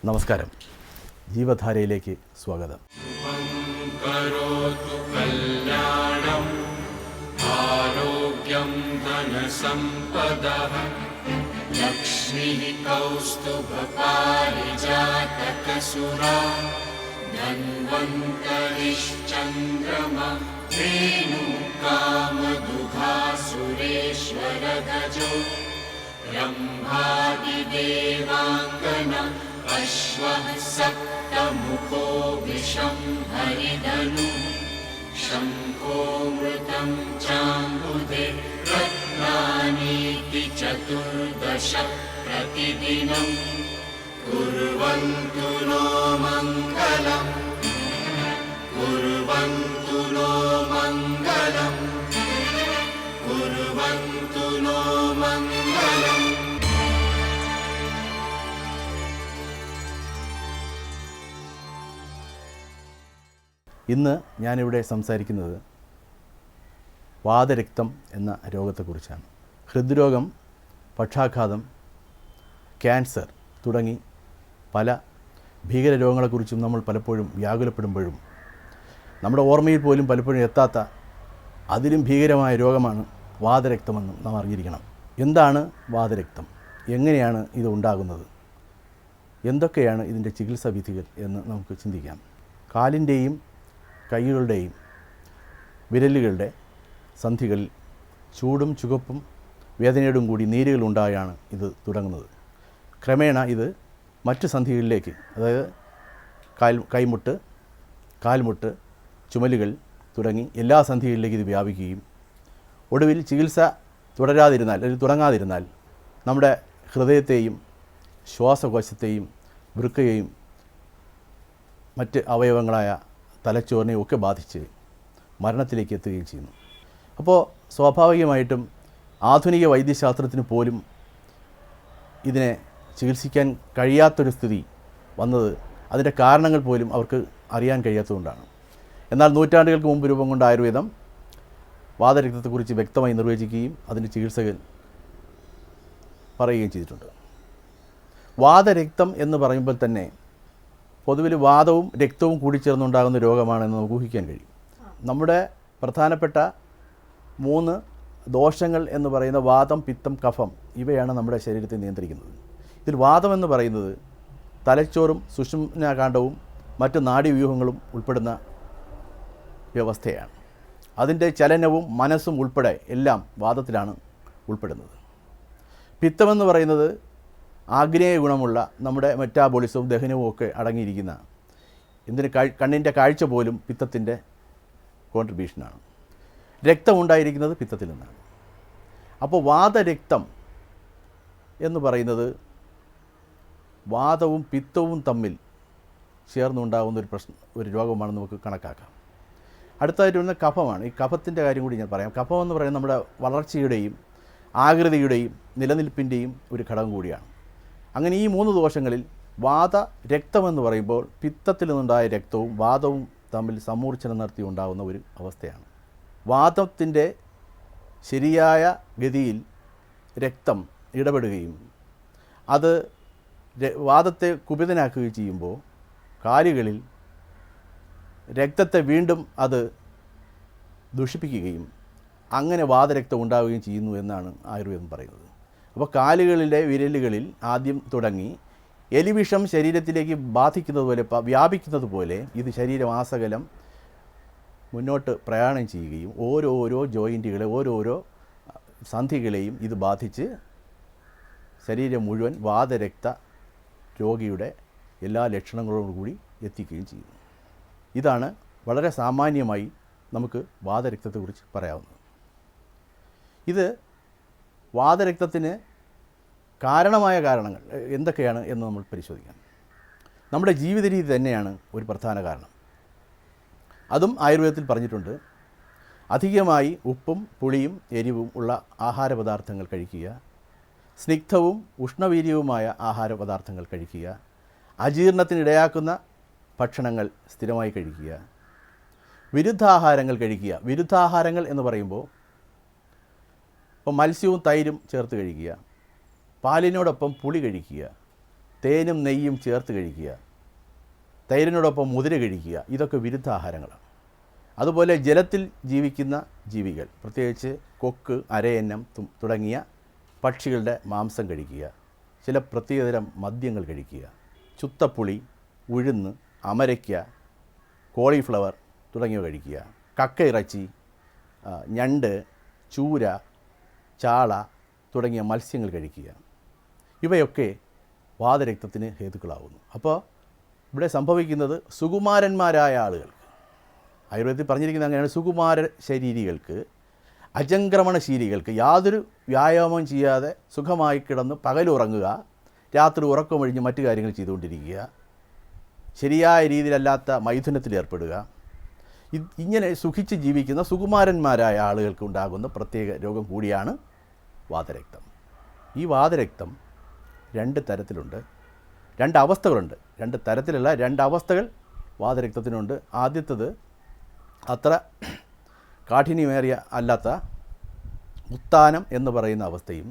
നമസ്കാരം. ജീവധാരയിലേക്ക് സ്വാഗതം. ആരോഗ്യം ധനസമ്പദഃ ലക്ഷ്മീ കൗസ്തുഭപാരിജാതകസുരാ ധന്വന്തരിശ്ചന്ദ്രമഃ ധേനുകാമദുഘാസുരേശ്വരഗജോ ബ്രഹ്മാദിദേവാംഗന അശ്വഃ സപ്തമുഖോ വിഷം ഹരിധനു ശംഖോ മൃതം ചാംബുധേ രത്നാനീതി ചതുർദശ പ്രതിദിനം കുർവന്തു നോ മംഗളം കുർവന്തു നോ മംഗളം കുർവന്തു നോ മംഗളം. ഇന്ന് ഞാനിവിടെ സംസാരിക്കുന്നത് വാതരക്തം എന്ന രോഗത്തെക്കുറിച്ചാണ്. ഹൃദ്രോഗം, പക്ഷാഘാതം, ക്യാൻസർ തുടങ്ങി പല ഭീകരരോഗങ്ങളെക്കുറിച്ചും നമ്മൾ പലപ്പോഴും വ്യാകുലപ്പെടുമ്പോഴും നമ്മുടെ ഓർമ്മയിൽ പോലും പലപ്പോഴും എത്താത്ത അതിലും ഭീകരമായ രോഗമാണ് വാതരക്തമെന്ന് നാം അറിഞ്ഞിരിക്കണം. എന്താണ് വാതരക്തം? എങ്ങനെയാണ് ഇത് ഉണ്ടാകുന്നത്? എന്തൊക്കെയാണ് ഇതിൻ്റെ ചികിത്സാ വിധികൾ എന്ന് നമുക്ക് ചിന്തിക്കാം. കാലിൻ്റെയും കൈകളുടെയും വിരലുകളുടെ സന്ധികളിൽ ചൂടും ചുവപ്പും വേദനയോടും കൂടി നീരുകളുണ്ടായാണ് ഇത് തുടങ്ങുന്നത്. ക്രമേണ ഇത് മറ്റ് സന്ധികളിലേക്ക്, അതായത് കൈമുട്ട്, കാൽമുട്ട്, ചുമലുകൾ തുടങ്ങി എല്ലാ സന്ധികളിലേക്ക് ഇത് വ്യാപിക്കുകയും ഒടുവിൽ ചികിത്സ തുടരാതിരുന്നാൽ അല്ലെങ്കിൽ തുടങ്ങാതിരുന്നാൽ നമ്മുടെ ഹൃദയത്തെയും ശ്വാസകോശത്തെയും വൃക്കയെയും മറ്റ് അവയവങ്ങളായ തലച്ചോറിനെയും ഒക്കെ ബാധിച്ച് മരണത്തിലേക്ക് എത്തുകയും ചെയ്യുന്നു. അപ്പോൾ സ്വാഭാവികമായിട്ടും ആധുനിക വൈദ്യശാസ്ത്രത്തിന് പോലും ഇതിനെ ചികിത്സിക്കാൻ കഴിയാത്തൊരു സ്ഥിതി വന്നത് അതിൻ്റെ കാരണങ്ങൾ പോലും അവർക്ക് അറിയാൻ കഴിയാത്തതുകൊണ്ടാണ്. എന്നാൽ നൂറ്റാണ്ടുകൾക്ക് മുമ്പ് രൂപം കൊണ്ട ആയുർവേദം വാതരക്തത്തെക്കുറിച്ച് വ്യക്തമായി നിർവചിക്കുകയും അതിൻ്റെ ചികിത്സകൾ പറയുകയും ചെയ്തിട്ടുണ്ട്. വാതരക്തം എന്ന് പറയുമ്പോൾ തന്നെ പൊതുവിൽ വാതവും രക്തവും കൂടിച്ചേർന്നുണ്ടാകുന്ന രോഗമാണെന്ന് നമുക്ക് ഊഹിക്കാൻ കഴിയും. നമ്മുടെ പ്രധാനപ്പെട്ട 3 ദോഷങ്ങൾ എന്ന് പറയുന്ന വാതം, പിത്തം, കഫം ഇവയാണ് നമ്മുടെ ശരീരത്തെ നിയന്ത്രിക്കുന്നത്. ഇതിൽ വാതം എന്ന് പറയുന്നത് തലച്ചോറും സുഷുമ്നാകാണ്ഡവും മറ്റ് നാഡീവ്യൂഹങ്ങളും ഉൾപ്പെടുന്ന വ്യവസ്ഥയാണ്. അതിൻ്റെ ചലനവും മനസ്സും ഉൾപ്പെടെ എല്ലാം വാതത്തിലാണ് ഉൾപ്പെടുന്നത്. പിത്തമെന്ന് പറയുന്നത് ആഗ്നേയ ഗുണമുള്ള നമ്മുടെ മെറ്റാബോളിസവും ദഹനവും ഒക്കെ അടങ്ങിയിരിക്കുന്ന, എന്തിന് കണ്ണിൻ്റെ കാഴ്ച പോലും പിത്തത്തിൻ്റെ കോൺട്രിബ്യൂഷനാണ്. രക്തമുണ്ടായിരിക്കുന്നത് പിത്തത്തിൽ നിന്നാണ്. അപ്പോൾ വാതരക്തം എന്ന് പറയുന്നത് വാതവും പിത്തവും തമ്മിൽ ചേർന്നുണ്ടാകുന്ന ഒരു രോഗമാണെന്ന് നമുക്ക് കണക്കാക്കാം. അടുത്തതായിട്ട് വരുന്ന കഫമാണ്. ഈ കഫത്തിൻ്റെ കാര്യം കൂടി ഞാൻ പറയാം. കഫം എന്ന് പറയുന്നത് നമ്മുടെ വളർച്ചയുടെയും ആകൃതിയുടെയും നിലനിൽപ്പിൻ്റെയും ഒരു ഘടകം കൂടിയാണ്. അങ്ങനെ ഈ 3 ദോഷങ്ങളിൽ രക്തമെന്ന് പറയുമ്പോൾ പിത്തത്തിൽ നിന്നുണ്ടായ രക്തവും വാതവും തമ്മിൽ സമൂർച്ഛനം നടത്തി ഉണ്ടാകുന്ന ഒരു അവസ്ഥയാണ്. വാതത്തിൻ്റെ ശരിയായ ഗതിയിൽ രക്തം ഇടപെടുകയും അത് വാതത്തെ കുപിതനാക്കുകയും ചെയ്യുമ്പോൾ കാലുകളിൽ രക്തത്തെ വീണ്ടും അത് ദുഷിപ്പിക്കുകയും അങ്ങനെ വാതരക്തം ഉണ്ടാവുകയും ചെയ്യുന്നു എന്നാണ് ആയുർവേദം പറയുന്നത്. അപ്പോൾ കാലുകളിലെ വിരലുകളിൽ ആദ്യം തുടങ്ങി എലിവിഷം ശരീരത്തിലേക്ക് ബാധിക്കുന്നത് പോലെ, വ്യാപിക്കുന്നത് പോലെ ഇത് ശരീരമാസകലം മുന്നോട്ട് പ്രയാണം ചെയ്യുകയും ഓരോരോ ജോയിൻറ്റുകളെ, ഓരോരോ സന്ധികളെയും ഇത് ബാധിച്ച് ശരീരം മുഴുവൻ വാതരക്ത രോഗിയുടെ എല്ലാ ലക്ഷണങ്ങളോടും കൂടി എത്തിക്കുകയും ചെയ്യുന്നു. ഇതാണ് വളരെ സാമാന്യമായി നമുക്ക് വാതരക്തത്തെക്കുറിച്ച് പറയാവുന്നത്. ഇത് വാതരക്തത്തിന് കാരണമായ കാരണങ്ങൾ എന്തൊക്കെയാണ് എന്ന് നമ്മൾ പരിശോധിക്കാം. നമ്മുടെ ജീവിത രീതി തന്നെയാണ് ഒരു പ്രധാന കാരണം. അതും ആയുർവേദത്തിൽ പറഞ്ഞിട്ടുണ്ട്. അധികമായി ഉപ്പും പുളിയും എരിവും ഉള്ള ആഹാരപദാർത്ഥങ്ങൾ കഴിക്കുക, സ്നിഗ്ധവും ഉഷ്ണവീര്യവുമായ ആഹാരപദാർത്ഥങ്ങൾ കഴിക്കുക, അജീർണത്തിനിടയാക്കുന്ന ഭക്ഷണങ്ങൾ സ്ഥിരമായി കഴിക്കുക, വിരുദ്ധാഹാരങ്ങൾ കഴിക്കുക. വിരുദ്ധാഹാരങ്ങൾ എന്ന് പറയുമ്പോൾ ഇപ്പോൾ മത്സ്യവും തൈരും ചേർത്ത് കഴിക്കുക, പാലിനോടൊപ്പം പുളി കഴിക്കുക, തേനും നെയ്യും ചേർത്ത് കഴിക്കുക, തൈരിനോടൊപ്പം മുതിര കഴിക്കുക, ഇതൊക്കെ വിരുദ്ധാഹാരങ്ങളാണ്. അതുപോലെ ജലത്തിൽ ജീവിക്കുന്ന ജീവികൾ, പ്രത്യേകിച്ച് കൊക്ക്, അരയന്നം തുടങ്ങിയ പക്ഷികളുടെ മാംസം കഴിക്കുക, ചില പ്രത്യേകതരം മദ്യങ്ങൾ കഴിക്കുക, ചുത്തപ്പുളി, ഉഴുന്ന്, അമരയ്ക്ക, കോളിഫ്ലവർ തുടങ്ങിയവ കഴിക്കുക, കക്ക ഇറച്ചി, ഞണ്ട്, ചൂര, ചാള തുടങ്ങിയ മത്സ്യങ്ങൾ കഴിക്കുക. ഇവയൊക്കെ വാതരക്തത്തിന് ഹേതുക്കളാവുന്നു. അപ്പോൾ ഇവിടെ സംഭവിക്കുന്നത് സുകുമാരന്മാരായ ആളുകൾക്ക്, ആയുർവേദത്തിൽ പറഞ്ഞിരിക്കുന്നത് അങ്ങനെയാണ്, സുകുമാര ശരീരികൾക്ക്, അജംക്രമണശീലികൾക്ക് യാതൊരു വ്യായാമം ചെയ്യാതെ സുഖമായി കിടന്ന് പകലുറങ്ങുക, രാത്രി ഉറക്കമൊഴിഞ്ഞ് മറ്റു കാര്യങ്ങൾ ചെയ്തുകൊണ്ടിരിക്കുക, ശരിയായ രീതിയിലല്ലാത്ത മൈഥുനത്തിൽ ഏർപ്പെടുക, ഇങ്ങനെ സുഖിച്ച് ജീവിക്കുന്ന സുകുമാരന്മാരായ ആളുകൾക്ക് ഉണ്ടാകുന്ന പ്രത്യേക രോഗം കൂടിയാണ് വാതരക്തം. ഈ വാതരക്തം 2 തരത്തിലുണ്ട്, 2 അവസ്ഥകളുണ്ട്. 2 തരത്തിലല്ല, 2 അവസ്ഥകൾ വാതരക്തത്തിനുണ്ട്. ആദ്യത്തേത് അത്ര കാഠിന്യമേറിയ അല്ലാത്ത ഉത്താനം എന്ന് പറയുന്ന അവസ്ഥയും,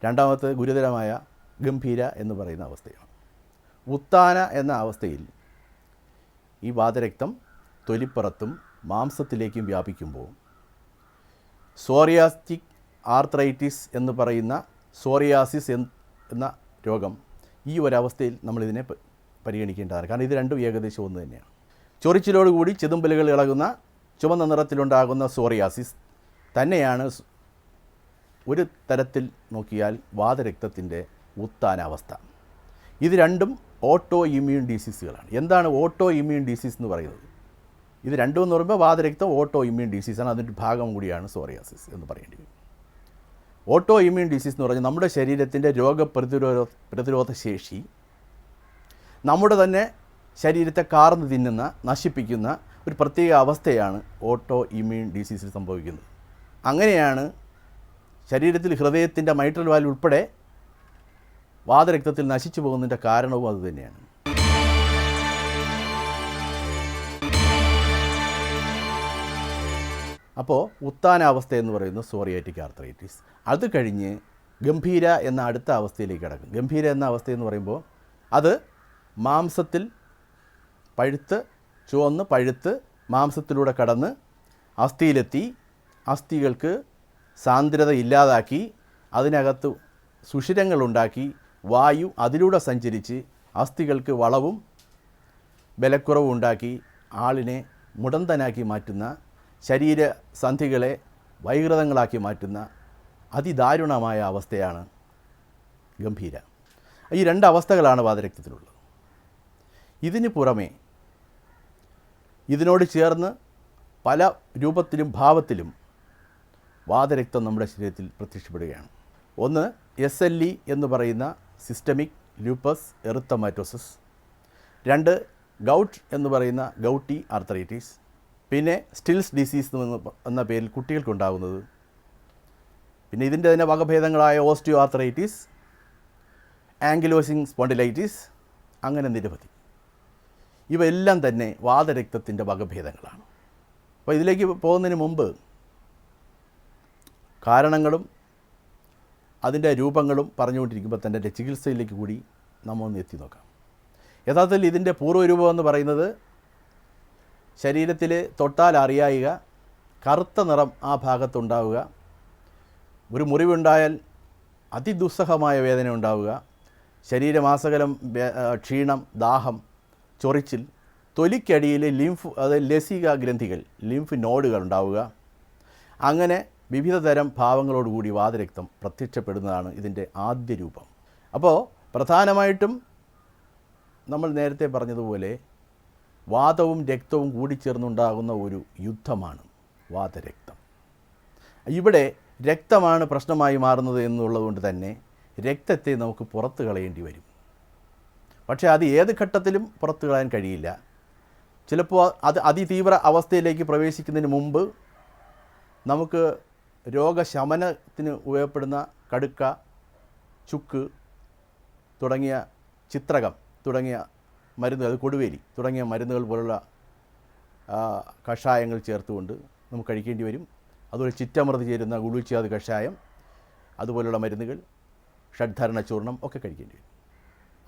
രണ്ടാമത്തേത് ഗുരുതരമായ ഗംഭീര എന്ന് പറയുന്ന അവസ്ഥയാണ്. ഉത്താന എന്ന അവസ്ഥയിൽ ഈ വാതരക്തം തൊലിപ്പുറത്തും മാംസത്തിലേക്കും വ്യാപിക്കുമ്പോൾ സോറിയാസ്റ്റിക് ആർത്രൈറ്റിസ് എന്ന് പറയുന്ന സോറിയാസിസ് എന്ന രോഗം, ഈ ഒരവസ്ഥയിൽ നമ്മളിതിനെ പരിഗണിക്കേണ്ടതാണ്. കാരണം ഇത് രണ്ടും ഏകദേശം ഒന്ന് തന്നെയാണ്. ചൊറിച്ചിലോടുകൂടി ചെതുമ്പലുകൾ ഇളകുന്ന ചുവന്ന നിറത്തിലുണ്ടാകുന്ന സോറിയാസിസ് തന്നെയാണ് ഒരു തരത്തിൽ നോക്കിയാൽ വാതരക്തത്തിൻ്റെ ഉത്താനാവസ്ഥ. ഇത് രണ്ടും ഓട്ടോ ഇമ്മ്യൂൺ ഡിസീസുകളാണ്. എന്താണ് ഓട്ടോ ഇമ്മ്യൂൺ ഡിസീസ് എന്ന് പറയുന്നത്? ഇത് രണ്ടും എന്ന് പറയുമ്പോൾ വാതരക്തം ഓട്ടോ ഇമ്മ്യൂൺ ഡിസീസാണ്, അതിൻ്റെ ഭാഗം കൂടിയാണ് സോറിയാസിസ് എന്ന് പറയേണ്ടി വരും. ഓട്ടോ ഇമ്മ്യൂൺ ഡിസീസ് എന്ന് പറഞ്ഞാൽ നമ്മുടെ ശരീരത്തിൻ്റെ പ്രതിരോധ ശേഷി നമ്മുടെ തന്നെ ശരീരത്തെ കാർന്ന് തിന്നുന്ന, നശിപ്പിക്കുന്ന ഒരു പ്രത്യേക അവസ്ഥയാണ് ഓട്ടോ ഇമ്മ്യൂൺ ഡിസീസിൽ സംഭവിക്കുന്നത്. അങ്ങനെയാണ് ശരീരത്തിൽ ഹൃദയത്തിൻ്റെ മൈട്രൽ വാൽവ് ഉൾപ്പെടെ വാതരക്തത്തിൽ നശിച്ചു പോകുന്നതിൻ്റെ കാരണവും അതുതന്നെയാണ്. അപ്പോൾ ഉത്താനാവസ്ഥ എന്ന് പറയുന്നത് സോറിയാറ്റിക് ആർത്രൈറ്റിസ്. അത് കഴിഞ്ഞ് ഗംഭീര എന്ന അടുത്ത അവസ്ഥയിലേക്ക് കടക്കും. ഗംഭീര എന്ന അവസ്ഥയെന്ന് പറയുമ്പോൾ അത് മാംസത്തിൽ ചുവന്ന് പഴുത്ത് മാംസത്തിലൂടെ കടന്ന് അസ്ഥിയിലെത്തി, അസ്ഥികൾക്ക് സാന്ദ്രത ഇല്ലാതാക്കി, അതിനകത്ത് സുഷിരങ്ങളുണ്ടാക്കി, വായു അതിലൂടെ സഞ്ചരിച്ച് അസ്ഥികൾക്ക് വളവും ബലക്കുറവും ഉണ്ടാക്കി ആളിനെ മുടന്തനാക്കി മാറ്റുന്ന, ശരീരസന്ധികളെ വൈകൃതങ്ങളാക്കി മാറ്റുന്ന അതിദാരുണമായ അവസ്ഥയാണ് ഗംഭീര. ഈ 2 അവസ്ഥകളാണ് വാതരക്തത്തിലുള്ളത്. ഇതിന് പുറമേ ഇതിനോട് ചേർന്ന് പല രൂപത്തിലും ഭാവത്തിലും വാതരക്തം നമ്മുടെ ശരീരത്തിൽ പ്രത്യക്ഷപ്പെടുകയാണ്. ഒന്ന് SLE എന്ന് പറയുന്ന സിസ്റ്റമിക് ലൂപ്പസ് എറിത്തമാറ്റോസിസ്, 2 ഗൗട്ട് എന്ന് പറയുന്ന ഗൗട്ടി ആർത്രൈറ്റിസ്, പിന്നെ സ്റ്റിൽസ് ഡിസീസ് എന്ന പേരിൽ കുട്ടികൾക്കുണ്ടാകുന്നത്, പിന്നെ ഇതിൻ്റെ തന്നെ വകഭേദങ്ങളായ ഓസ്റ്റിയോ ആർത്രൈറ്റിസ്, ആങ്കിലോസിംഗ് സ്പോണ്ടിലൈറ്റിസ്, അങ്ങനെ നിരവധി. ഇവയെല്ലാം തന്നെ വാതരക്തത്തിൻ്റെ വകഭേദങ്ങളാണ്. അപ്പോൾ ഇതിലേക്ക് പോകുന്നതിന് മുമ്പ് കാരണങ്ങളും അതിൻ്റെ രൂപങ്ങളും പറഞ്ഞുകൊണ്ടിരിക്കുമ്പോൾ തന്നെ എൻ്റെ ചികിത്സയിലേക്ക് കൂടി നമ്മൾ ഒന്ന് എത്തി നോക്കാം. യഥാർത്ഥത്തിൽ ഇതിൻ്റെ പൂർവ്വരൂപം എന്ന് പറയുന്നത് ശരീരത്തിൽ തൊട്ടാൽ അറിയായിക, കറുത്ത നിറം ആ ഭാഗത്തുണ്ടാവുക, ഒരു മുറിവുണ്ടായാൽ അതിദുസ്സഹമായ വേദന ഉണ്ടാവുക, ശരീരമാസകലം ക്ഷീണം, ദാഹം, ചൊറിച്ചിൽ, തൊലിക്കടിയിൽ ലസിക ഗ്രന്ഥികൾ, ലിംഫ് നോഡുകൾ ഉണ്ടാവുക, അങ്ങനെ വിവിധ തരം ഭാവങ്ങളോടുകൂടി വാതരക്തം പ്രത്യക്ഷപ്പെടുന്നതാണ് ഇതിൻ്റെ ആദ്യ രൂപം. അപ്പോൾ പ്രധാനമായിട്ടും നമ്മൾ നേരത്തെ പറഞ്ഞതുപോലെ വാതവും രക്തവും കൂടിച്ചേർന്നുണ്ടാകുന്ന ഒരു യുദ്ധമാണ് വാതരക്തം. ഇവിടെ രക്തമാണ് പ്രശ്നമായി മാറുന്നത് എന്നുള്ളതുകൊണ്ട് തന്നെ രക്തത്തെ നമുക്ക് പുറത്ത് കളയേണ്ടി വരും. പക്ഷേ അത് ഏത് ഘട്ടത്തിലും പുറത്തു കളയാൻ കഴിയില്ല. ചിലപ്പോൾ അത് അതിതീവ്ര അവസ്ഥയിലേക്ക് പ്രവേശിക്കുന്നതിന് മുമ്പ് നമുക്ക് രോഗശമനത്തിന് ഉപയോഗപ്പെടുന്ന കടുക്ക, ചുക്ക് തുടങ്ങിയ ചിത്രകം തുടങ്ങിയ മരുന്നുകൾ, കൊടുവേലി തുടങ്ങിയ മരുന്നുകൾ പോലുള്ള കഷായങ്ങൾ ചേർത്തുകൊണ്ട് നമുക്ക് കഴിക്കേണ്ടി വരും. അതുപോലെ ചിറ്റമൃത് ചേരുന്ന ഗുളിച്ചാത് കഷായം, അതുപോലുള്ള മരുന്നുകൾ, ഷഡ്ധരണ ചൂർണം ഒക്കെ കഴിക്കേണ്ടി വരും.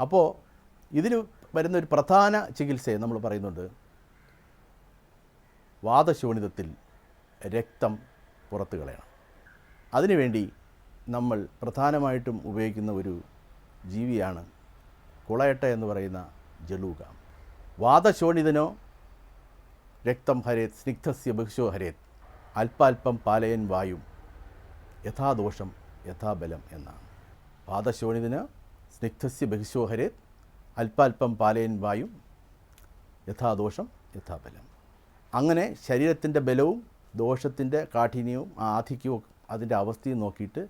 അപ്പോൾ ഇതിന് വരുന്നൊരു പ്രധാന ചികിത്സയെ നമ്മൾ പറയുന്നുണ്ട്, വാതശോണിതത്തിൽ രക്തം പുറത്തു കളയണം. അതിനുവേണ്ടി നമ്മൾ പ്രധാനമായിട്ടും ഉപയോഗിക്കുന്ന ഒരു ജീവിയാണ് കുളയട്ട എന്ന് പറയുന്ന ജലൂക. വാതശോണിതനോ രക്തം ഹരേത് സ്നിഗ്ധസ്യ ബഹുശോ ഹരേത് അല്പാൽപ്പം പാലയൻ വായും യഥാദോഷം യഥാബലം എന്നാണ്. വാതശോണിതന് സ്നിഗ്ധസ്യ ബഹുശോ ഹരേത് അല്പാൽപ്പം പാലയൻ വായും യഥാദോഷം യഥാബലം. അങ്ങനെ ശരീരത്തിൻ്റെ ബലവും ദോഷത്തിൻ്റെ കാഠിന്യവും ആധിക്യവും അതിൻ്റെ അവസ്ഥയും നോക്കിയിട്ട്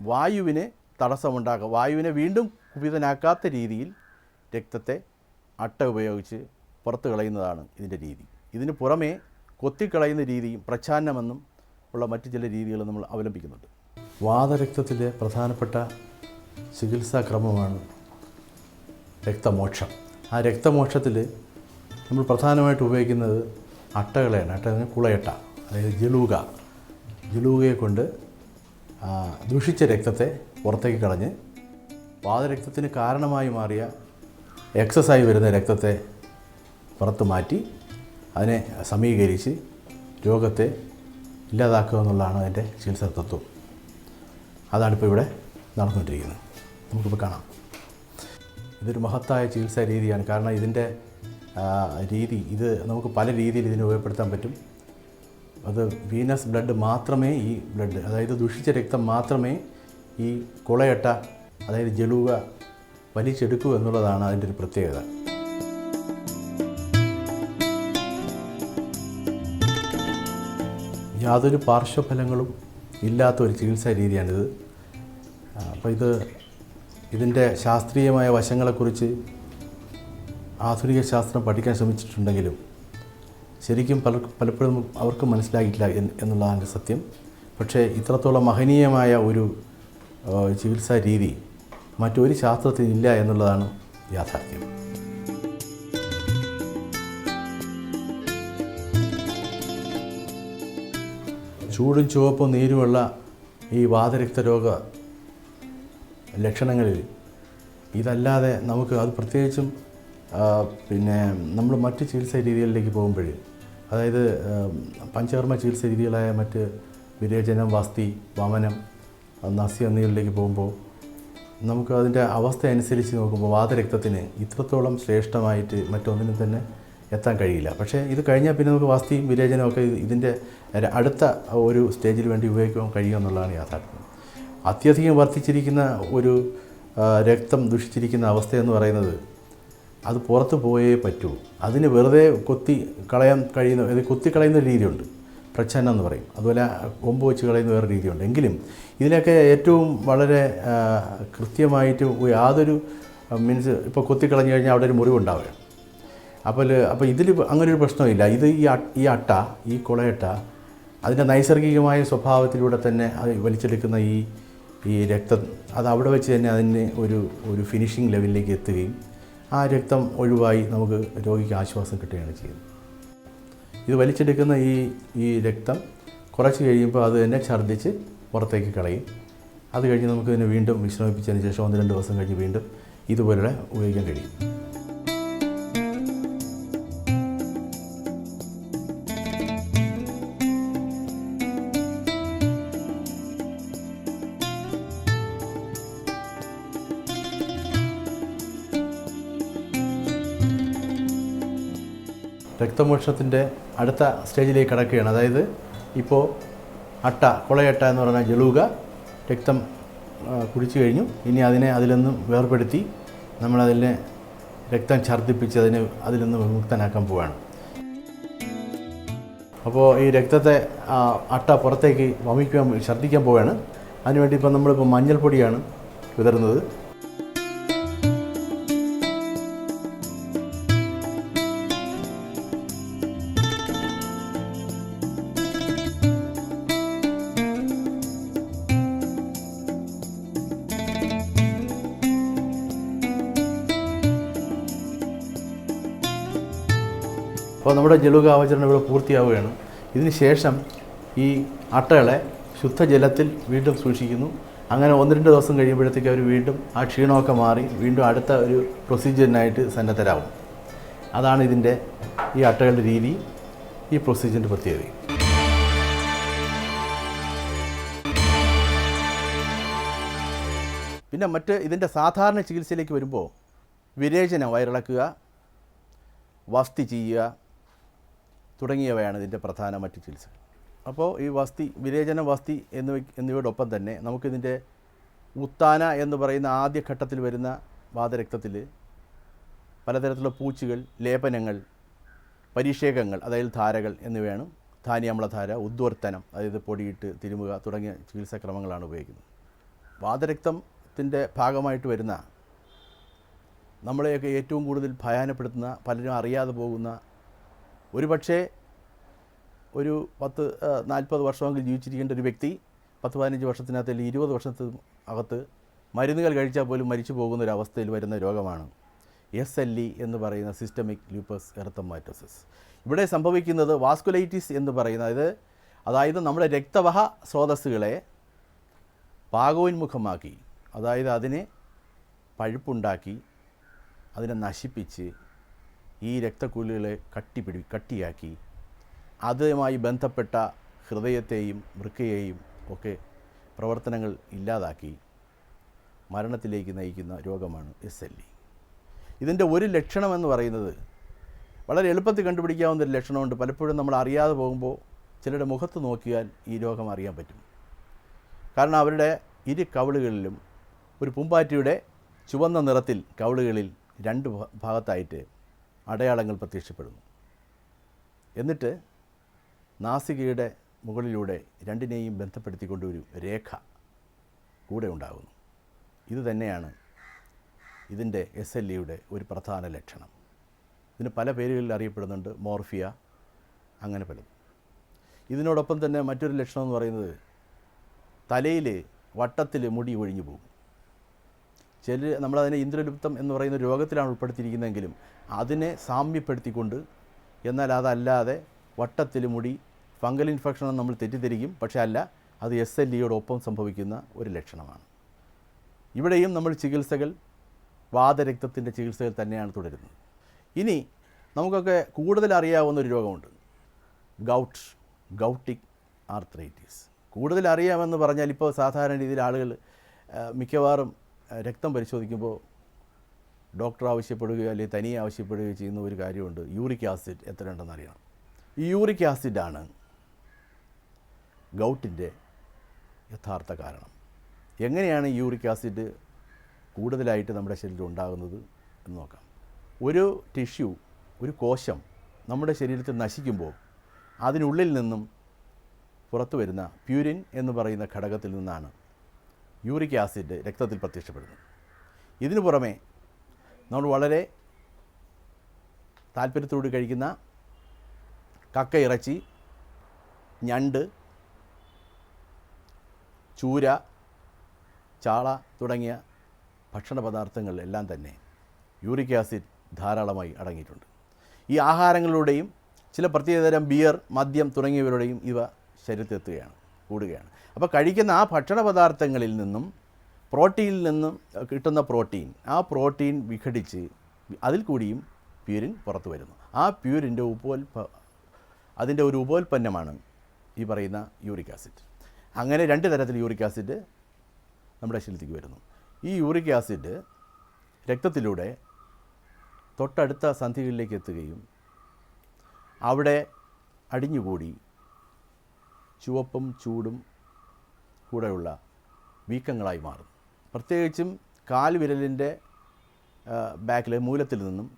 വായുവിന് തടസ്സമുണ്ടാക്കുക, വായുവിനെ വീണ്ടും കുപിതനാക്കാത്ത രീതിയിൽ രക്തത്തെ അട്ട ഉപയോഗിച്ച് പുറത്ത് കളയുന്നതാണ് ഇതിൻ്റെ രീതി. ഇതിന് പുറമേ കൊത്തിക്കളയുന്ന രീതിയും പ്രച്ഛാന്നമെന്നും ഉള്ള മറ്റു ചില രീതികൾ നമ്മൾ അവലംബിക്കുന്നുണ്ട്. വാതരക്തത്തിലെ പ്രധാനപ്പെട്ട ചികിത്സാക്രമമാണ് രക്തമോക്ഷം. ആ രക്തമോക്ഷത്തിൽ നമ്മൾ പ്രധാനമായിട്ട് ഉപയോഗിക്കുന്നത് അട്ടകളെയാണ്. അട്ട കുളയട്ട, അതായത് ജലൂകയെ കൊണ്ട് ദൂഷിച്ച രക്തത്തെ പുറത്തേക്ക് കളഞ്ഞ് വാതരക്തത്തിന് കാരണമായി മാറിയ എക്സസായി വരുന്ന രക്തത്തെ പുറത്ത് മാറ്റി അതിനെ സമീകരിച്ച് രോഗത്തെ ഇല്ലാതാക്കുക എന്നുള്ളതാണ് അതിൻ്റെ ചികിത്സാ തത്വം. അതാണിപ്പോൾ ഇവിടെ നടന്നുകൊണ്ടിരിക്കുന്നത്. നമുക്കിപ്പോൾ കാണാം. ഇതൊരു മഹത്തായ ചികിത്സാ രീതിയാണ്. കാരണം ഇതിൻ്റെ രീതി നമുക്ക് പല രീതിയിൽ ഇതിനെ ഉപയോഗപ്പെടുത്താൻ പറ്റും. അത് വീനസ് ബ്ലഡ് മാത്രമേ, ഈ ബ്ലഡ് അതായത് ദുഷിച്ച രക്തം മാത്രമേ ഈ കുളയട്ട അതായത് ജലൂക വലിച്ചെടുക്കൂ എന്നുള്ളതാണ് അതിൻ്റെ ഒരു പ്രത്യേകത. യാതൊരു പാർശ്വഫലങ്ങളും ഇല്ലാത്ത ഒരു ചികിത്സാ രീതിയാണിത്. അപ്പോൾ ഇതിൻ്റെ ശാസ്ത്രീയമായ വശങ്ങളെക്കുറിച്ച് ആധുനിക ശാസ്ത്രം പഠിക്കാൻ ശ്രമിച്ചിട്ടുണ്ടെങ്കിലും ശരിക്കും പലപ്പോഴും അവർക്ക് മനസ്സിലായിട്ടില്ല എന്നുള്ളതാണ് സത്യം. പക്ഷേ ഇത്രത്തോളം മഹനീയമായ ഒരു ചികിത്സാ രീതി മറ്റൊരു ശാസ്ത്രത്തിനില്ല എന്നുള്ളതാണ് യാഥാർത്ഥ്യം. ചൂടും ചുവപ്പും നീരുമുള്ള ഈ വാതരക്തരോഗ ലക്ഷണങ്ങളിൽ ഇതല്ലാതെ നമുക്ക് അത് പ്രത്യേകിച്ചും നമ്മൾ മറ്റ് ചികിത്സാ രീതികളിലേക്ക് പോകുമ്പോൾ, അതായത് പഞ്ചകർമ്മ ചികിത്സാ രീതികളായ മറ്റ് വിരേചനം, വസ്തി, വമനം, നസ്യ എന്നിവയിലേക്ക് പോകുമ്പോൾ നമുക്ക് അതിൻ്റെ അവസ്ഥ അനുസരിച്ച് നോക്കുമ്പോൾ വാതരക്തത്തിന് ഇത്രത്തോളം ശ്രേഷ്ഠമായിട്ട് മറ്റൊന്നിനും തന്നെ എത്താൻ കഴിയില്ല. പക്ഷേ ഇത് കഴിഞ്ഞാൽ പിന്നെ നമുക്ക് വസ്തിയും വിരേചനവും ഒക്കെ ഇതിൻ്റെ അടുത്ത ഒരു സ്റ്റേജിൽ വേണ്ടി ഉപയോഗിക്കാൻ കഴിയുമെന്നുള്ളതാണ് യാഥാർത്ഥ്യം. അത്യധികം വർദ്ധിച്ചിരിക്കുന്ന ഒരു രക്തം ദുഷിച്ചിരിക്കുന്ന അവസ്ഥയെന്ന് പറയുന്നത് അത് പുറത്ത് പോയേ പറ്റൂ. അതിന് വെറുതെ കൊത്തിക്കളയാൻ ഒരു രീതിയുണ്ട്, പ്രച്ഛന്നം എന്ന് പറയും. അതുപോലെ കൊമ്പ് വെച്ച് കളയുന്ന വേറെ രീതിയുണ്ട്. എങ്കിലും ഇതിലൊക്കെ ഏറ്റവും വളരെ കൃത്യമായിട്ട് യാതൊരു ഇപ്പോൾ കൊത്തിക്കളഞ്ഞു കഴിഞ്ഞാൽ അവിടെ ഒരു മുറിവുണ്ടാവുക. അപ്പോൾ ഇതിൽ അങ്ങനെ ഒരു പ്രശ്നമില്ല. ഇത് ഈ കുളയട്ട അതിൻ്റെ നൈസർഗികമായ സ്വഭാവത്തിലൂടെ തന്നെ അത് വലിച്ചെടുക്കുന്ന ഈ രക്തം അത് അവിടെ വെച്ച് തന്നെ അതിന് ഒരു ഫിനിഷിംഗ് ലെവലിലേക്ക് എത്തുകയും ആ രക്തം ഒഴിവായി നമുക്ക് രോഗിക്ക് ആശ്വാസം കിട്ടുകയാണ് ചെയ്യുന്നത്. ഇത് വലിച്ചെടുക്കുന്ന ഈ രക്തം കുറച്ച് കഴിയുമ്പോൾ അത് തന്നെ ഛർദ്ദിച്ച് പുറത്തേക്ക് കളയും. അത് കഴിഞ്ഞ് നമുക്കിതിനെ വീണ്ടും വിശ്രമിപ്പിച്ചതിന് ശേഷം 1-2 ദിവസം കഴിഞ്ഞ് വീണ്ടും ഇതുപോലെ ഉപയോഗിക്കാൻ കഴിയും. രക്തമോക്ഷത്തിൻ്റെ അടുത്ത സ്റ്റേജിലേക്ക് കടക്കുകയാണ്. അതായത് ഇപ്പോൾ കുളയട്ട എന്ന് പറഞ്ഞാൽ ജലൂക രക്തം കുടിച്ചു കഴിഞ്ഞു. ഇനി അതിൽ നിന്നും വേർപെടുത്തി നമ്മളതിനെ രക്തം ഛർദ്ദിപ്പിച്ച് അതിൽ നിന്ന് വിമുക്തനാക്കാൻ പോവുകയാണ്. അപ്പോൾ ഈ രക്തത്തെ പുറത്തേക്ക് ഛർദ്ദിക്കാൻ പോവുകയാണ്. അതിനുവേണ്ടി നമ്മളിപ്പോൾ മഞ്ഞൾപ്പൊടിയാണ് വിതറുന്നത്. അപ്പോൾ നമ്മുടെ ജലൂക ആവചരണം ഇവിടെ പൂർത്തിയാവുകയാണ്. ഇതിന് ശേഷം ഈ അട്ടകളെ ശുദ്ധജലത്തിൽ വീണ്ടും സൂക്ഷിക്കുന്നു. അങ്ങനെ 1-2 ദിവസം കഴിയുമ്പോഴത്തേക്ക് അവർ വീണ്ടും ആ ക്ഷീണമൊക്കെ മാറി വീണ്ടും അടുത്ത ഒരു പ്രൊസീജിയറിനായിട്ട് സന്നദ്ധരാകും. അതാണ് ഇതിൻ്റെ ഈ അട്ടകളുടെ രീതി, ഈ പ്രൊസീജിയറിൻ്റെ പ്രത്യേകത. പിന്നെ മറ്റ് ഇതിൻ്റെ സാധാരണ ചികിത്സയിലേക്ക് വരുമ്പോൾ വിരേചനം, വയറിളക്കുക, വസ്തി ചെയ്യുക തുടങ്ങിയവയാണ് ഇതിൻ്റെ പ്രധാന മറ്റ് ചികിത്സകൾ. അപ്പോൾ ഈ വിരേചനം, വസ്തി എന്നിവയോടൊപ്പം തന്നെ നമുക്കിതിൻ്റെ ഉത്താന എന്ന് പറയുന്ന ആദ്യഘട്ടത്തിൽ വരുന്ന വാതരക്തത്തിൽ പലതരത്തിലുള്ള പൂച്ചുകൾ, ലേപനങ്ങൾ, പരിഷേകങ്ങൾ അതായത് ധാരകൾ എന്നിവയാണ്. ധാന്യാമ്ലധാര, ഉദ്വർത്തനം അതായത് പൊടിയിട്ട് തിരുമുക തുടങ്ങിയ ചികിത്സാക്രമങ്ങളാണ് ഉപയോഗിക്കുന്നത്. വാതരക്തത്തിൻ്റെ ഭാഗമായിട്ട് വരുന്ന നമ്മളെയൊക്കെ ഏറ്റവും കൂടുതൽ ഭയാനപ്പെടുത്തുന്ന, പലരും അറിയാതെ പോകുന്ന, ഒരുപക്ഷേ ഒരു 10-40 വർഷമെങ്കിലും ജീവിച്ചിരിക്കേണ്ട ഒരു വ്യക്തി 10-15 വർഷത്തിനകത്ത് അല്ലെങ്കിൽ 20 വർഷത്തിനകത്ത് മരുന്നുകൾ കഴിച്ചാൽ പോലും മരിച്ചു പോകുന്ന ഒരു അവസ്ഥയിൽ വരുന്ന രോഗമാണ് SLE എന്ന് പറയുന്ന സിസ്റ്റമിക് ലൂപ്പസ് എറിത്തമാറ്റോസിസ്. ഇവിടെ സംഭവിക്കുന്നത് വാസ്കുലൈറ്റിസ് എന്ന് പറയുന്നത്, അതായത് നമ്മുടെ രക്തവഹ സ്രോതസ്സുകളെ പാകോന്മുഖമാക്കി, അതായത് അതിനെ പഴുപ്പുണ്ടാക്കി അതിനെ നശിപ്പിച്ച് ഈ രക്തക്കുഴലുകളെ കട്ടിയാക്കി അതുമായി ബന്ധപ്പെട്ട ഹൃദയത്തെയും വൃക്കയെയും ഒക്കെ പ്രവർത്തനങ്ങൾ ഇല്ലാതാക്കി മരണത്തിലേക്ക് നയിക്കുന്ന രോഗമാണ് SLE. ഇതിൻ്റെ ഒരു ലക്ഷണമെന്ന് പറയുന്നത് വളരെ എളുപ്പത്തിൽ കണ്ടുപിടിക്കാവുന്ന ഒരു ലക്ഷണമുണ്ട്. പലപ്പോഴും നമ്മൾ അറിയാതെ പോകുമ്പോൾ ചിലരുടെ മുഖത്ത് നോക്കിയാൽ ഈ രോഗം അറിയാൻ പറ്റും. കാരണം അവരുടെ ഇരു കവിളുകളിലും ഒരു പൂമ്പാറ്റയുടെ ചുവന്ന നിറത്തിൽ കവിളുകളിൽ 2 ഭാഗത്തായിട്ട് അടയാളങ്ങൾ പ്രത്യക്ഷപ്പെടുന്നു. എന്നിട്ട് നാസികയുടെ മുകളിലൂടെ രണ്ടിനെയും ബന്ധപ്പെടുത്തിക്കൊണ്ട് ഒരു രേഖ കൂടെ ഉണ്ടാകുന്നു. ഇത് തന്നെയാണ് ഇതിൻ്റെ SLEയുടെ ഒരു പ്രധാന ലക്ഷണം. ഇതിന് പല പേരുകളിൽ അറിയപ്പെടുന്നുണ്ട്, മോർഫിയ, അങ്ങനെ പലതും. ഇതിനോടൊപ്പം തന്നെ മറ്റൊരു ലക്ഷണം എന്ന് പറയുന്നത് തലയിൽ വട്ടത്തിൽ മുടി ഒഴിഞ്ഞു പോകും. നമ്മളതിനെ ഇന്ദ്രലുപ്തം എന്ന് പറയുന്ന രോഗത്തിലാണ് ഉൾപ്പെടുത്തിയിരിക്കുന്നതെങ്കിലും അതിനെ സാമ്യപ്പെടുത്തിക്കൊണ്ട്, എന്നാൽ അതല്ലാതെ വട്ടത്തിൽ മുടി ഫംഗൽ ഇൻഫെക്ഷൻ നമ്മൾ തെറ്റിദ്ധരിക്കും. പക്ഷേ അല്ല, അത് SLEയോടൊപ്പം സംഭവിക്കുന്ന ഒരു ലക്ഷണമാണ്. ഇവിടെയും നമ്മൾ ചികിത്സകൾ വാതരക്തത്തിൻ്റെ ചികിത്സകൾ തന്നെയാണ് തുടരുന്നത്. ഇനി നമുക്കൊക്കെ കൂടുതൽ അറിയാവുന്ന ഒരു രോഗമുണ്ട്, ഗൗട്ടിക് ആർത്രൈറ്റിസ്. കൂടുതൽ അറിയാമെന്ന് പറഞ്ഞാൽ ഇപ്പോൾ സാധാരണ രീതിയിൽ ആളുകൾ മിക്കവാറും രക്തം പരിശോധിക്കുമ്പോൾ ഡോക്ടർ ആവശ്യപ്പെടുകയോ അല്ലെങ്കിൽ തനിയെ ആവശ്യപ്പെടുകയോ ചെയ്യുന്ന ഒരു കാര്യമുണ്ട്, യൂറിക് ആസിഡ് എത്രയുണ്ടെന്ന് അറിയണം. ഈ യൂറിക് ആസിഡാണ് ഗൗട്ടിൻ്റെ യഥാർത്ഥ കാരണം. എങ്ങനെയാണ് യൂറിക് ആസിഡ് കൂടുതലായിട്ട് നമ്മുടെ ശരീരത്തിൽ ഉണ്ടാകുന്നത് എന്ന് നോക്കാം. ഒരു ടിഷ്യൂ, ഒരു കോശം നമ്മുടെ ശരീരത്തിൽ നശിക്കുമ്പോൾ അതിനുള്ളിൽ നിന്നും പുറത്തു വരുന്ന പ്യൂരിൻ എന്ന് പറയുന്ന ഘടകത്തിൽ നിന്നാണ് യൂറിക് ആസിഡ് രക്തത്തിൽ പ്രത്യക്ഷപ്പെടുന്നത്. ഇതിനു പുറമെ നമ്മൾ വളരെ താല്പര്യത്തോട് കഴിക്കുന്ന കക്ക ഇറച്ചി, ഞണ്ട്, ചൂര, ചാള തുടങ്ങിയ ഭക്ഷണ പദാർത്ഥങ്ങളിലെല്ലാം തന്നെ യൂറിക് ആസിഡ് ധാരാളമായി അടങ്ങിയിട്ടുണ്ട്. ഈ ആഹാരങ്ങളിലൂടെയും ചില പ്രത്യേകതരം ബിയർ, മദ്യം തുടങ്ങിയവരുടെയും ഇവ ശരീരത്തിലെത്തുകയാണ്, കൂടുകയാണ്. അപ്പോൾ കഴിക്കുന്ന ആ ഭക്ഷണ പദാർത്ഥങ്ങളിൽ നിന്നും പ്രോട്ടീനിൽ നിന്നും കിട്ടുന്ന ആ പ്രോട്ടീൻ വിഘടിച്ച് അതിൽ കൂടിയും പ്യൂരിൻ പുറത്തു വരുന്നു. ആ പ്യൂരിൻ്റെ അതിൻ്റെ ഒരു ഉപോൽപ്പന്നമാണ് ഈ പറയുന്ന യൂറിക് ആസിഡ്. അങ്ങനെ 2 തരത്തിൽ യൂറിക് ആസിഡ് നമ്മുടെ ശരീരത്തിലേക്ക് വരുന്നു. ഈ യൂറിക് ആസിഡ് രക്തത്തിലൂടെ തൊട്ടടുത്ത സന്ധികളിലേക്ക് എത്തുകയും അവിടെ അടിഞ്ഞുകൂടി ചുവപ്പും ചൂടും കൂടെയുള്ള വീക്കങ്ങളായി മാറും. പ്രത്യേകിച്ചും കാൽവിരലിൻ്റെ ബാക്കിലെ മൂലത്തിൽ നിന്നും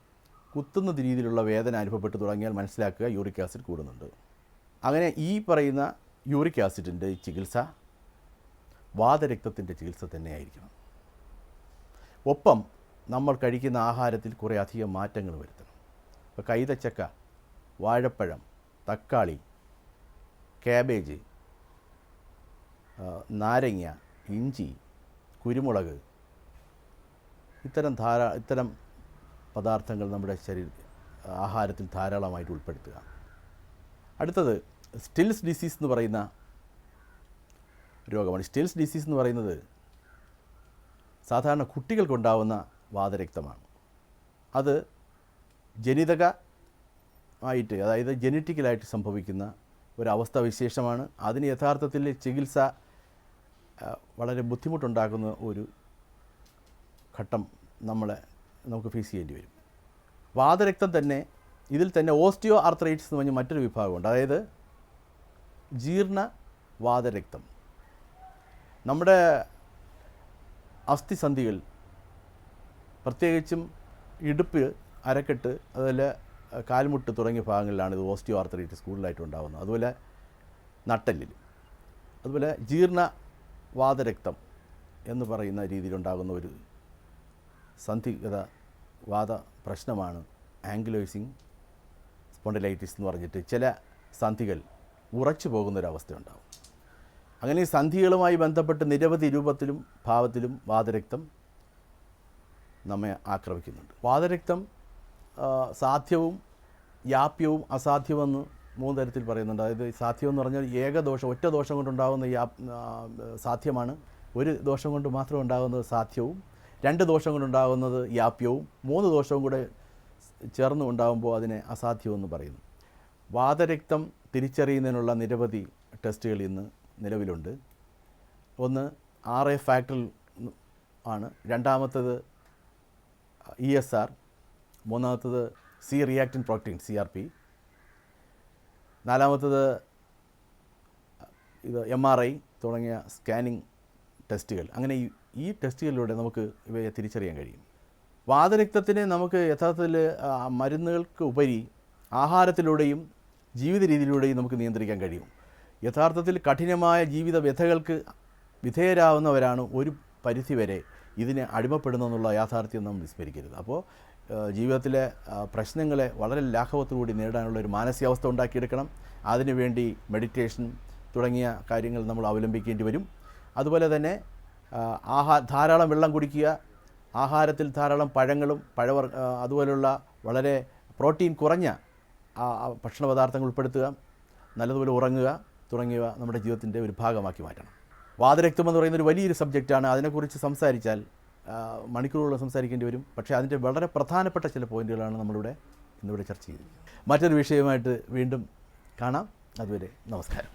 കുത്തുന്ന രീതിയിലുള്ള വേദന അനുഭവപ്പെട്ട് തുടങ്ങിയാൽ മനസ്സിലാക്കുക യൂറിക് ആസിഡ് കൂടുന്നുണ്ട്. അങ്ങനെ ഈ പറയുന്ന യൂറിക് ആസിഡിൻ്റെ ചികിത്സ വാതരക്തത്തിൻ്റെ ചികിത്സ തന്നെയായിരിക്കണം. ഒപ്പം നമ്മൾ കഴിക്കുന്ന ആഹാരത്തിൽ കുറേ അധികം മാറ്റങ്ങൾ വരുത്തണം. ഇപ്പോൾ കൈതച്ചക്ക, വാഴപ്പഴം, തക്കാളി, കാബേജ്, നാരങ്ങ, ഇഞ്ചി, കുരുമുളക്, ഇത്തരം പദാർത്ഥങ്ങൾ നമ്മുടെ ആഹാരത്തിൽ ധാരാളമായിട്ട് ഉൾപ്പെടുത്തുക. അടുത്തത് സ്റ്റിൽസ് ഡിസീസ് എന്ന് പറയുന്ന രോഗമാണ്. സ്റ്റിൽസ് ഡിസീസ് എന്ന് പറയുന്നത് സാധാരണ കുട്ടികൾക്കുണ്ടാവുന്ന വാതരക്തമാണ്. അത് ജനിതകമായിട്ട്, അതായത് ജനറ്റിക്കലായിട്ട് സംഭവിക്കുന്ന ഒരവസ്ഥ വിശേഷമാണ്. അതിന് യഥാർത്ഥത്തിൽ ചികിത്സ വളരെ ബുദ്ധിമുട്ടുണ്ടാക്കുന്ന ഒരു ഘട്ടം നമുക്ക് ഫേസ് ചെയ്യേണ്ടി വരും. വാതരക്തം തന്നെ, ഇതിൽ തന്നെ ഓസ്റ്റിയോ ആർത്രൈറ്റിസ് എന്ന് പറഞ്ഞ മറ്റൊരു വിഭാഗമുണ്ട്. അതായത് ജീർണ വാതരക്തം. നമ്മുടെ അസ്ഥിസന്ധികൾ, പ്രത്യേകിച്ചും ഇടുപ്പ്, അരക്കെട്ട്, അതുപോലെ കാൽമുട്ട് തുടങ്ങിയ ഭാഗങ്ങളിലാണ് ഇത് ഓസ്റ്റിയോ ആർത്രൈറ്റിസ് കൂടുതലായിട്ട് ഉണ്ടാകുന്നത്. അതുപോലെ നട്ടെല്ലിൽ, അതുപോലെ ജീർണ വാതരക്തം എന്ന് പറയുന്ന രീതിയിലുണ്ടാകുന്ന ഒരു സന്ധിഗത വാത പ്രശ്നമാണ് ആങ്കിലോസിങ് സ്പോണ്ടിലൈറ്റിസ് എന്ന് പറഞ്ഞിട്ട് ചില സന്ധികൾ ഉറച്ചു പോകുന്നൊരവസ്ഥയുണ്ടാകും. അങ്ങനെ ഈ സന്ധികളുമായി ബന്ധപ്പെട്ട് നിരവധി രൂപത്തിലും ഭാവത്തിലും വാതരക്തം നമ്മെ ആക്രമിക്കുന്നുണ്ട്. വാതരക്തം സാധ്യവും യാപ്യവും അസാധ്യമെന്ന് 3 തരത്തിൽ പറയുന്നുണ്ട്. അതായത് സാധ്യം എന്ന് പറഞ്ഞാൽ ഏകദോഷം, ഒറ്റ ദോഷം കൊണ്ടുണ്ടാകുന്ന സാധ്യമാണ്. ഒരു ദോഷം കൊണ്ട് മാത്രം ഉണ്ടാകുന്നത് സാധ്യവും, 2 ദോഷം കൊണ്ടുണ്ടാകുന്നത് യാപ്യവും, 3 ദോഷവും കൂടെ ചേർന്ന് ഉണ്ടാകുമ്പോൾ അതിനെ അസാധ്യമെന്ന് പറയുന്നു. വാതരക്തം തിരിച്ചറിയുന്നതിനുള്ള നിരവധി ടെസ്റ്റുകൾ ഇന്ന് നിലവിലുണ്ട്. ഒന്ന് RA ഫാക്ടർ ആണ്, രണ്ടാമത്തത് ESR, മൂന്നാമത്തത് C റിയാക്റ്റിൻ പ്രോട്ടീൻ CRP, നാലാമത്തത് MRI തുടങ്ങിയ സ്കാനിങ് ടെസ്റ്റുകൾ. അങ്ങനെ ഈ ടെസ്റ്റുകളിലൂടെ നമുക്ക് ഇവയെ തിരിച്ചറിയാൻ കഴിയും. വാതരക്തത്തിനെ നമുക്ക് യഥാർത്ഥത്തിൽ മരുന്നുകൾക്ക് ഉപരി ആഹാരത്തിലൂടെയും ജീവിത രീതിയിലൂടെയും നമുക്ക് നിയന്ത്രിക്കാൻ കഴിയും. യഥാർത്ഥത്തിൽ കഠിനമായ ജീവിത വ്യഥകൾക്ക് വിധേയരാകുന്നവരാണ് ഒരു പരിധിവരെ ഇതിനെ അടിമപ്പെടുന്നെന്നുള്ള യാഥാർത്ഥ്യം നാം വിസ്മരിക്കരുത്. അപ്പോൾ ജീവിതത്തിലെ പ്രശ്നങ്ങളെ വളരെ ലാഘവത്തോടുകൂടി നേടാനുള്ള ഒരു മാനസികാവസ്ഥ ഉണ്ടാക്കിയെടുക്കണം. അതിനുവേണ്ടി മെഡിറ്റേഷൻ തുടങ്ങിയ കാര്യങ്ങൾ നമ്മൾ അവലംബിക്കേണ്ടി വരും. അതുപോലെ തന്നെ ധാരാളം വെള്ളം കുടിക്കുക, ആഹാരത്തിൽ ധാരാളം പഴങ്ങളും അതുപോലുള്ള വളരെ പ്രോട്ടീൻ കുറഞ്ഞ ഭക്ഷണ പദാർത്ഥങ്ങൾ ഉൾപ്പെടുത്തുക, നല്ലതുപോലെ ഉറങ്ങുക തുടങ്ങിയവ നമ്മുടെ ജീവിതത്തിൻ്റെ ഒരു ഭാഗമാക്കി മാറ്റണം. വാതരക്തം എന്ന് പറയുന്നൊരു വലിയൊരു സബ്ജക്റ്റാണ്. അതിനെക്കുറിച്ച് സംസാരിച്ചാൽ മണിക്കൂറുകൾ സംസാരിക്കേണ്ടി വരും. പക്ഷേ അതിൻ്റെ വളരെ പ്രധാനപ്പെട്ട ചില പോയിന്റുകളാണ് നമ്മളിവിടെ ഇന്നിവിടെ ചർച്ച ചെയ്തത്. മറ്റൊരു വിഷയമായിട്ട് വീണ്ടും കാണാം. അതുവരെ നമസ്കാരം.